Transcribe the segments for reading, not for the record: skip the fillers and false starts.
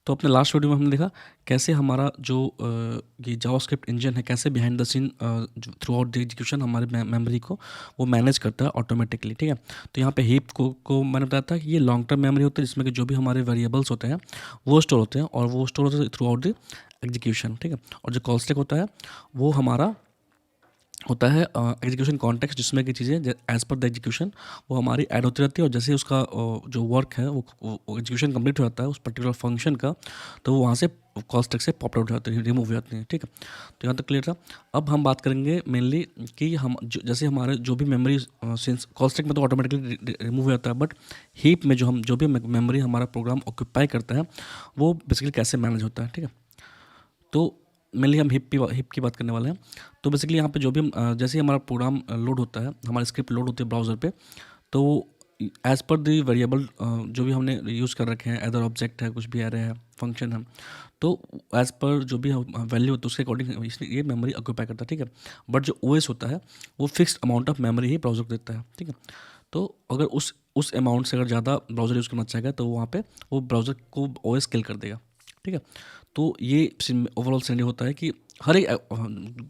तो अपने last video में हमने देखा कैसे हमारा जो ये जावास्क्रिप्ट इंजन है कैसे behind the seen through out the execution हमारे मेमोरी को वो मैनेज करता है ऑटोमेटिकली। ठीक है, तो यहाँ पे हीप को मैंने बताया था कि ये लॉन्ग टर्म मेमोरी होता है जिसमें कि जो भी हमारे वेरिएबल्स होते हैं वो स्टोर होते हैं और वो स्टोर होते हैं थ्रू आउट द एग्जीक्यूशन। ठीक है, और जो कॉल स्टैक होता है वो हमारा होता है एग्जीक्यूशन कॉन्टेक्स्ट जिसमें की चीज़ें एज पर द एग्जीक्यूशन वो हमारी ऐड होती रहती है और जैसे ही उसका जो वर्क है वो एग्जीक्यूशन कंप्लीट हो जाता है उस पर्टिकुलर फंक्शन का, तो वो वहाँ से कॉल स्टैक से पॉप आउट हो जाती है, रिमूव हो जाती है। ठीक है, तो यहाँ तक क्लियर था। अब हम बात करेंगे मेनली कि हम जैसे हमारे जो भी मेमोरी सिंस कॉल स्टैक में तो ऑटोमेटिकली रिमूव हो जाता है, बट हीप में जो भी मेमोरी हमारा प्रोग्राम ऑक्यूपाई करता है वो बेसिकली कैसे मैनेज होता है। ठीक है, तो मेनली हम हिप की बात करने वाले हैं। तो बेसिकली यहाँ पे जो भी हम जैसे ही हमारा प्रोग्राम लोड होता है, हमारी स्क्रिप्ट लोड होती है ब्राउज़र पे, तो एज़ पर द वेरिएबल जो भी हमने यूज़ कर रखे हैं, अदर ऑब्जेक्ट है, कुछ भी एरे है, फंक्शन है, तो एज़ पर जो भी वैल्यू होती है उसके अकॉर्डिंग इसलिए ये मेमोरी ऑक्यूपाई करता है। ठीक है, बट जो ओएस होता है वो fixed amount of memory he browser को देता है। ठीक है, तो अगर उस अमाउंट से अगर ज़्यादा ब्राउज़र यूज़ करना चाहेगा तो वहाँ पे वो ब्राउज़र को ओएस किल कर देगा। ठीक है, तो ये ओवरऑल सिनेरियो होता है कि हर एक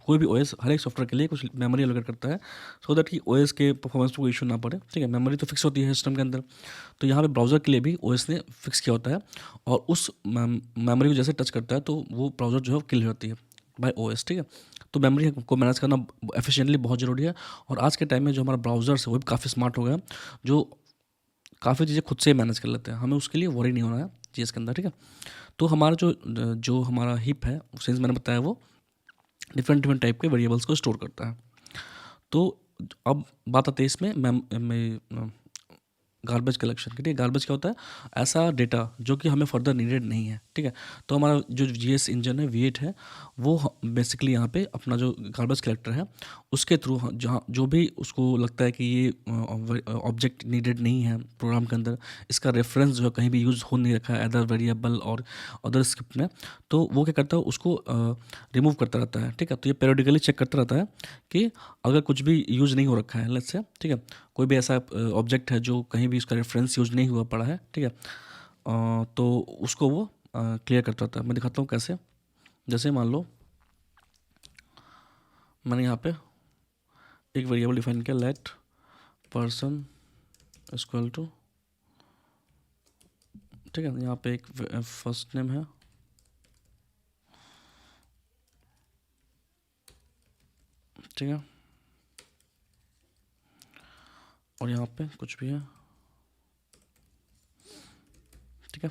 कोई भी ओएस हर एक सॉफ्टवेयर के लिए कुछ मेमोरी एलोकेट करता है सो दैट कि ओएस के परफॉर्मेंस को इशू ना पड़े। ठीक है, मेमोरी तो फिक्स होती है सिस्टम के अंदर, तो यहाँ पे ब्राउज़र के लिए भी ओएस ने फिक्स किया होता है और उस मेमोरी को जैसे टच करता है तो वो ब्राउज़र जो है किल हो जाती है बाय ओएस। ठीक है, तो मेमोरी को मैनेज करना एफिशिएंटली बहुत ज़रूरी है और आज के टाइम में जो हमारा ब्राउज़र है वो भी काफ़ी स्मार्ट हो गया, जो काफ़ी चीज़ें खुद से मैनेज कर लेते हैं, हमें उसके लिए वरी नहीं होना है चीज़ के अंदर। ठीक है, तो हमारा जो हमारा हिप है सिंस मैंने बताया वो डिफरेंट टाइप के वेरिएबल्स को स्टोर करता है। तो अब बात आती है इसमें मैं गार्बेज कलेक्शन की। ठीक है, गार्बेज क्या होता है? ऐसा डेटा जो कि हमें फर्दर नीडेड नहीं है। ठीक है, तो हमारा जो जीएस इंजन है V8 है वो बेसिकली यहाँ पे अपना जो गार्बेज कलेक्टर है उसके थ्रू जहाँ जो भी उसको लगता है कि ये ऑब्जेक्ट नीडेड नहीं है प्रोग्राम के अंदर, इसका रेफरेंस जो है कहीं भी यूज़ हो नहीं रखा है अदर वेरिएबल और अदर स्क्रिप्ट में, तो वो क्या करता है उसको रिमूव करता रहता है। ठीक है, तो ये पेरियोडिकली चेक करता रहता है कि अगर कुछ भी यूज़ नहीं हो रखा है लेट्स से, ठीक है, कोई भी ऐसा ऑब्जेक्ट है जो कहीं भी उसका रेफरेंस यूज नहीं हुआ पड़ा है, ठीक है, तो उसको वो क्लियर करता रहता है। मैं दिखाता हूँ कैसे। जैसे मान लो मैंने यहाँ पे एक वेरिएबल डिफाइन किया लेट पर्सन इक्वल टू, ठीक है, यहाँ पे एक फर्स्ट नेम है, ठीक है, और यहाँ पे कुछ भी है, ठीक है।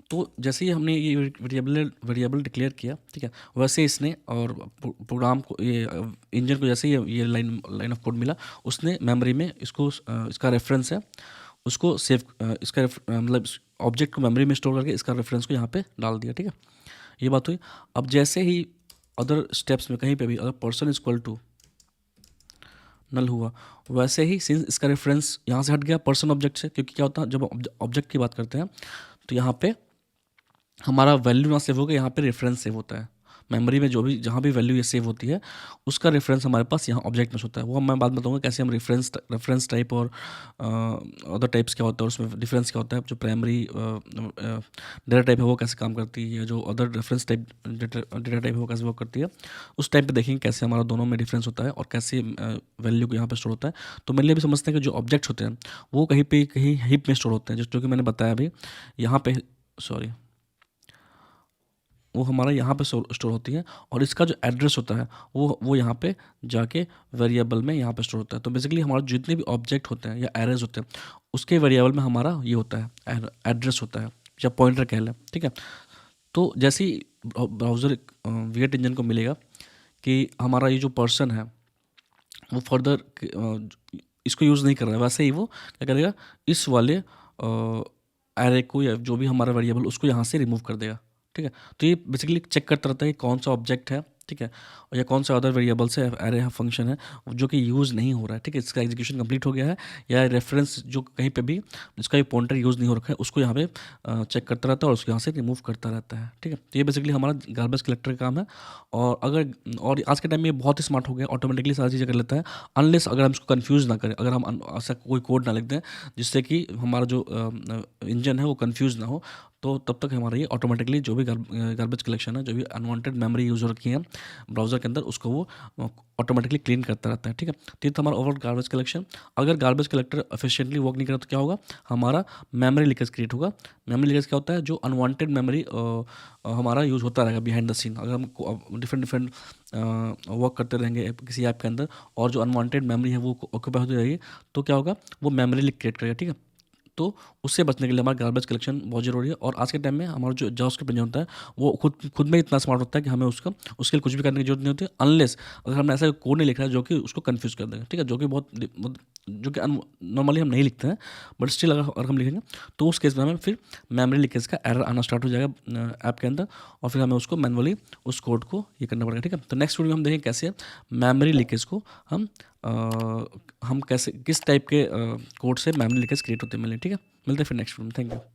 तो जैसे ही हमने ये वेरिएबल डिक्लेयर किया, ठीक है, वैसे इसने और प्रोग्राम को ये इंजन को जैसे ही ये लाइन ऑफ कोड मिला उसने मेमोरी में इसको इसका रेफरेंस है उसको सेव इसका मतलब ऑब्जेक्ट को मेमोरी में स्टोर करके इसका रेफरेंस को यहाँ पे डाल दिया। ठीक है, ये बात हुई। अब जैसे ही अदर स्टेप्स में कहीं पे भी अगर person is equal to null हुआ, वैसे ही सिंस इसका रेफरेंस यहाँ से हट गया पर्सन ऑब्जेक्ट से, क्योंकि क्या होता है जब ऑब्जेक्ट की बात करते हैं तो यहाँ पे हमारा वैल्यू ना सेव होगा, यहाँ पे रेफरेंस सेव होता है। मेमोरी में जो भी जहाँ भी वैल्यू ये सेव होती है उसका रेफरेंस हमारे पास यहाँ ऑब्जेक्ट में होता है। वो मैं बाद में बताऊंगा कैसे हम रेफरेंस टाइप और अदर टाइप्स क्या होता है उसमें डिफरेंस क्या होता है, जो प्राइमरी डेटा टाइप है वो कैसे काम करती है, जो other reference type data type है वो कैसे वर्क करती है, उस टाइप पे देखेंगे कैसे हमारा दोनों में डिफरेंस होता है और कैसे वैल्यू को यहाँ पे स्टोर होता है। तो मेरे लिए भी समझते हैं कि जो ऑब्जेक्ट्स होते हैं वो कहीं हिप में स्टोर होते हैं, जो कि मैंने बताया अभी यहाँ पे, सॉरी, वो हमारा यहाँ पे स्टोर होती है और इसका जो एड्रेस होता है वो यहाँ पे जाके वेरिएबल में यहाँ पे स्टोर होता है। तो बेसिकली हमारा जितने भी ऑब्जेक्ट होते हैं या एरेज होते हैं उसके वेरिएबल में हमारा ये होता है एड्रेस होता है या पॉइंटर कह लें। ठीक है, तो जैसे ही ब्राउज़र V8 इंजन को मिलेगा कि हमारा ये जो पर्सन है वो फर्दर इसको यूज़ नहीं कर रहा है, वैसे ही वो क्या करेगा इस वाले एरे को या जो भी हमारा वेरिएबल उसको यहाँ से रिमूव कर देगा। ठीक है, तो ये बेसिकली चेक करता रहता है कि कौन सा ऑब्जेक्ट है, ठीक है, और या कौन सा अदर वेरिएबल्स है एरे है फंक्शन है जो कि यूज़ नहीं हो रहा है। ठीक है, इसका एग्जीक्यूशन कंप्लीट हो गया है या रेफरेंस जो कहीं पे भी जिसका ये पॉइंटर यूज़ नहीं हो रखा है उसको यहाँ पे चेक करता रहता है और उसको यहाँ से रिमूव करता रहता है। ठीक है, तो ये बेसिकली हमारा गार्बेज कलेक्टर का काम है और आज के टाइम में ये बहुत ही स्मार्ट हो गया, ऑटोमेटिकली सारी चीज़ें कर लेता है अनलेस अगर हम इसको कन्फ्यूज़ ना करें, अगर हम ऐसा कोई कोड ना लिख दें जिससे कि हमारा जो इंजन है वो कन्फ्यूज़ ना हो, तो तब तक हमारा ये ऑटोमेटिकली जो भी गार्बेज कलेक्शन है, जो भी अनवांटेड मेमोरी यूज़ हो रखी है ब्राउज़र के अंदर, उसको वो ऑटोमेटिकली क्लीन करता रहता है, ठीक है। तो ये था हमारा ओवरऑल गार्बेज कलेक्शन। अगर गार्बेज कलेक्टर एफिशिएंटली वर्क नहीं करा तो क्या होगा, हमारा मेमोरी लीकेज क्रिएट होगा। मेमोरी लीकेज क्या होता है, जो अनवांटेड मेमोरी हमारा यूज़ होता रहेगा बिहाइंड द सीन। अगर हम डिफरेंट डिफरेंट वर्क करते रहेंगे किसी ऐप के अंदर, और जो अनवांटेड मेमोरी है वो ऑक्यूपाई होती रहेगी, तो क्या होगा, वो मेमोरी लीक क्रिएट करेगा, ठीक है। तो उससे बचने के लिए हमारा गार्बेज कलेक्शन बहुत ज़रूरी है। और आज के टाइम में हमारा जो जावास्क्रिप्ट इंजन होता है वो खुद में इतना स्मार्ट होता है कि हमें उसके लिए कुछ भी करने की जरूरत नहीं होती, अनलेस अगर हमने ऐसा कोड नहीं लिखा है जो कि उसको कन्फ्यूज़ कर देगा, ठीक है, जो कि जो कि नॉर्मली हम नहीं लिखते हैं, बट स्टिल अगर हम लिखेंगे तो उस केस में हमें फिर मेमोरी लीकेज का एरर आना स्टार्ट हो जाएगा ऐप के अंदर, और फिर हमें उसको मैनुअली उस कोड को ये करना पड़ेगा, ठीक है। तो नेक्स्ट वीडियो में हम देखें कैसे मेमोरी लीकेज को हम कैसे किस टाइप के कोड से मेमोरी लीकेज क्रिएट होते हैं मिले, ठीक है। मिलते हैं फिर नेक्स्ट वीडियो में। Thank you.